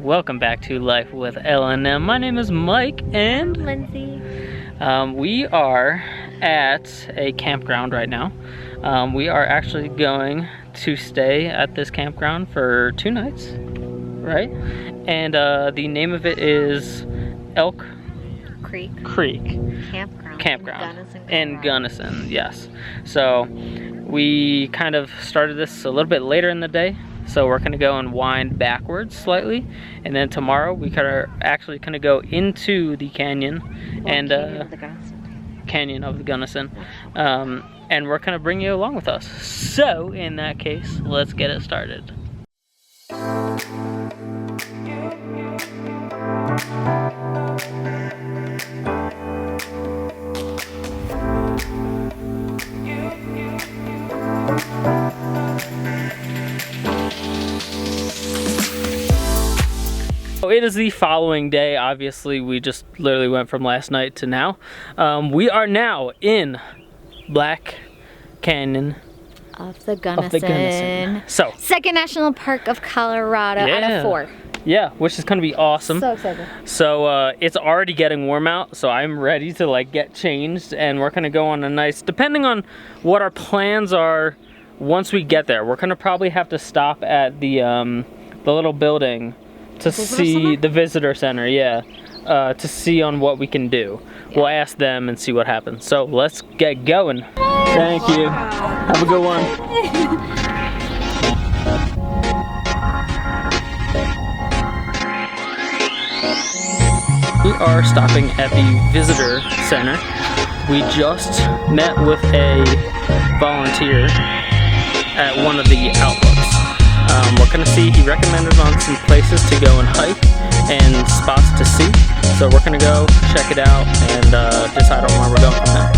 welcome back to Life with L&M. My name is Mike and Lindsay. We are at a campground right now. We are actually going to stay at this campground for 2 nights, right? And the name of it is Elk Creek Campground in Gunnison, yes. So we kind of started this a little bit later in the day. So we're gonna go and wind backwards slightly, and then tomorrow we are actually gonna go into the canyon Canyon of the Gunnison, and we're gonna bring you along with us. So in that case, let's get it started. It is the following day. Obviously, we just literally went from last night to now. We are now in Black Canyon of the Gunnison. So, second national park of Colorado out of 4. Yeah, which is gonna be awesome. So excited. So it's already getting warm out, so I'm ready to like get changed, and we're gonna go on a nice, depending on what our plans are once we get there, we're gonna probably have to stop at the little building to see the visitor center, to see on what we can do. We'll ask them and see what happens. So let's get going. Thank you. Have a good one. We are stopping at the visitor center. We just met with a volunteer at one of the outlooks. We're gonna see, he recommended on some places to go and hike and spots to see. So we're gonna go check it out and decide on where we're going from there.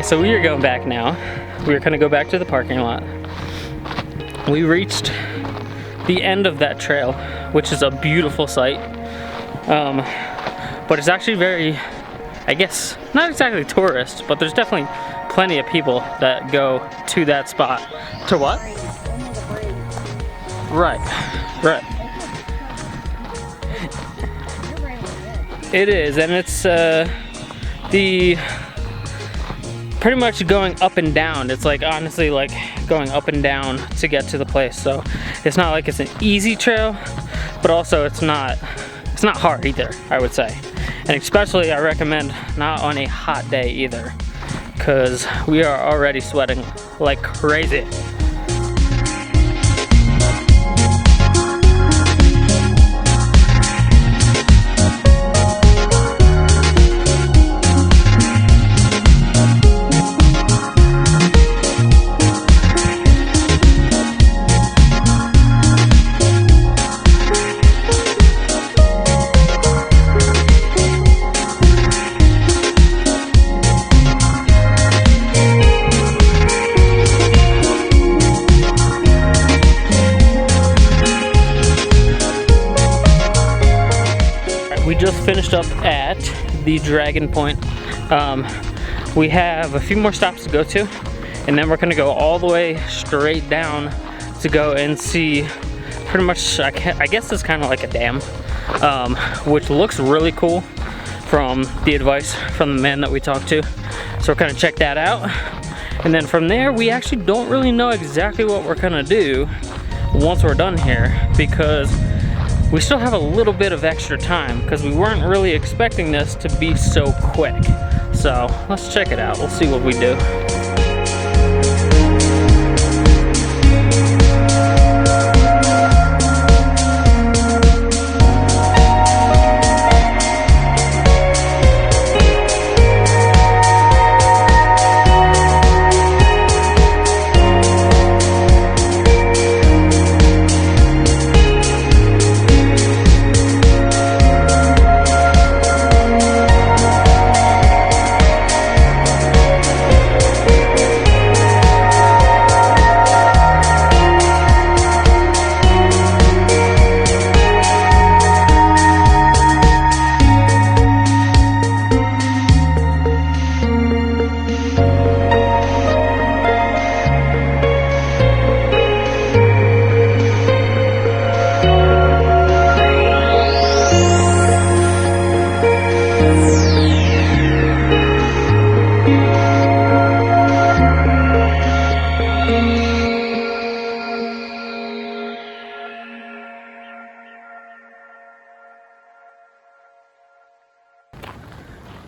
So we are going back now. We are gonna go back to the parking lot. We reached the end of that trail, which is a beautiful sight. But it's actually very, I guess, not exactly tourist, but there's definitely plenty of people that go to that spot. To what? Right. It is, and it's pretty much going up and down. It's like honestly like going up and down to get to the place. So it's not like it's an easy trail, but also it's not hard either, I would say. And especially I recommend not on a hot day either, because we are already sweating like crazy. up at the Dragon Point. We have a few more stops to go to, and then we're gonna go all the way straight down to go and see pretty much, I guess it's kind of like a dam, which looks really cool from the advice from the man that we talked to. So we're gonna check that out. And then from there, we actually don't really know exactly what we're gonna do once we're done here, because we still have a little bit of extra time because we weren't really expecting this to be so quick. So let's check it out. We'll see what we do.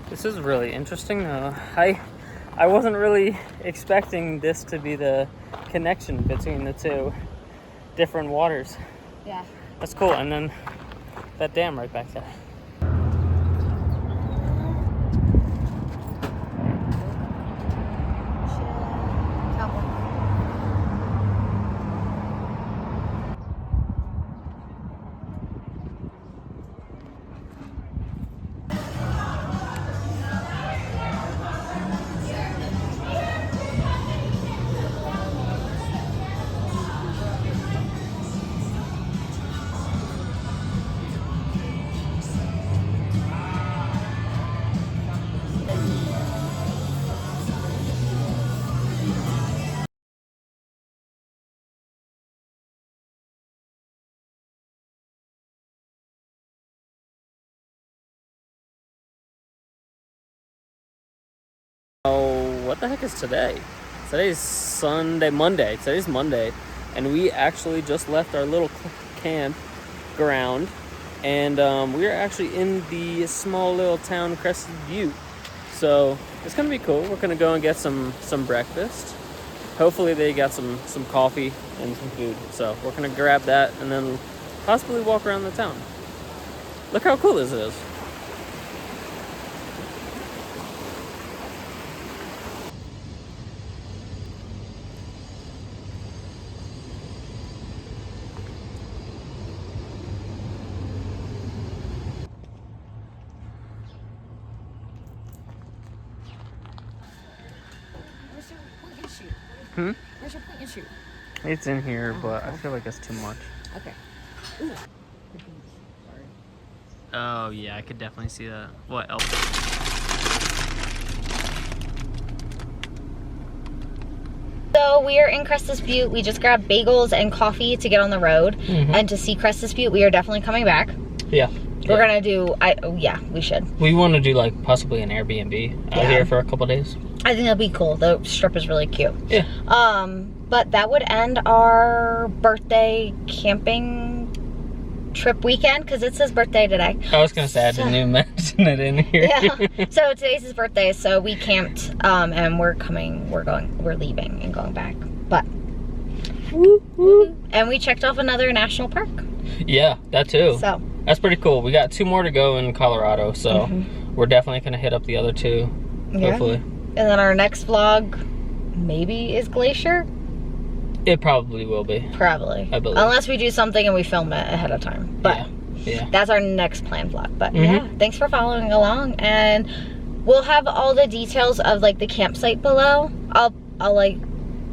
This is really interesting though. I wasn't really expecting this to be the connection between the two different waters. Yeah. That's cool. And then that dam right back there. Oh, what the heck is today? Today's Monday. Today's Monday, and we actually just left our little campground, and we're actually in the small little town Crested Butte. So it's gonna be cool. We're gonna go and get some breakfast. Hopefully they got some coffee and some food. So we're gonna grab that and then possibly walk around the town. Look how cool this is. Hmm? Where's your point and shoot? It's in here, but I feel like it's too much. Okay. Ooh. Oh yeah, I could definitely see that. What else? So we are in Crested Butte. We just grabbed bagels and coffee to get on the road. And to see Crested Butte, we are definitely coming back. Yeah. We're gonna do, yeah, we should. We want to do like possibly an Airbnb out here for a couple days. I think that'd be cool. The strip is really cute. Yeah. But that would end our birthday camping trip weekend because it's his birthday today. I was gonna say I didn't even mention it in here. Yeah. So today's his birthday, so we camped, and we're leaving and going back. But and we checked off another national park. Yeah, that too. So that's pretty cool. We got 2 more to go in Colorado, so we're definitely gonna hit up the other 2. Hopefully. And then our next vlog maybe is Glacier. It probably will be. Probably. I believe. Unless we do something and we film it ahead of time. But yeah. That's our next planned vlog. But yeah, thanks for following along, and we'll have all the details of like the campsite below. I'll like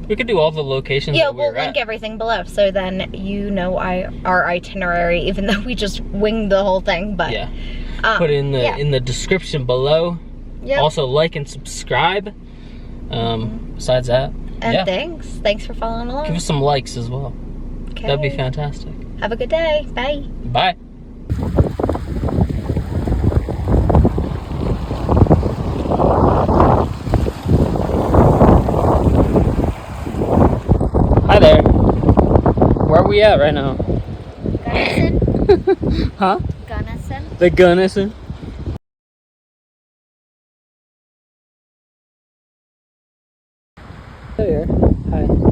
We could do all the locations. Yeah, that we'll we're link at. everything below, so then you know our itinerary, even though we just winged the whole thing. But Yeah. Put it in the description below. Yep. Also like and subscribe. Besides that, and thanks for following along. give us some likes as well. Okay. That'd be fantastic. Have a good day. Bye. Bye. Hi there. Where are we at right now? Gunnison. Huh? Gunnison. The Gunnison. There. Hi.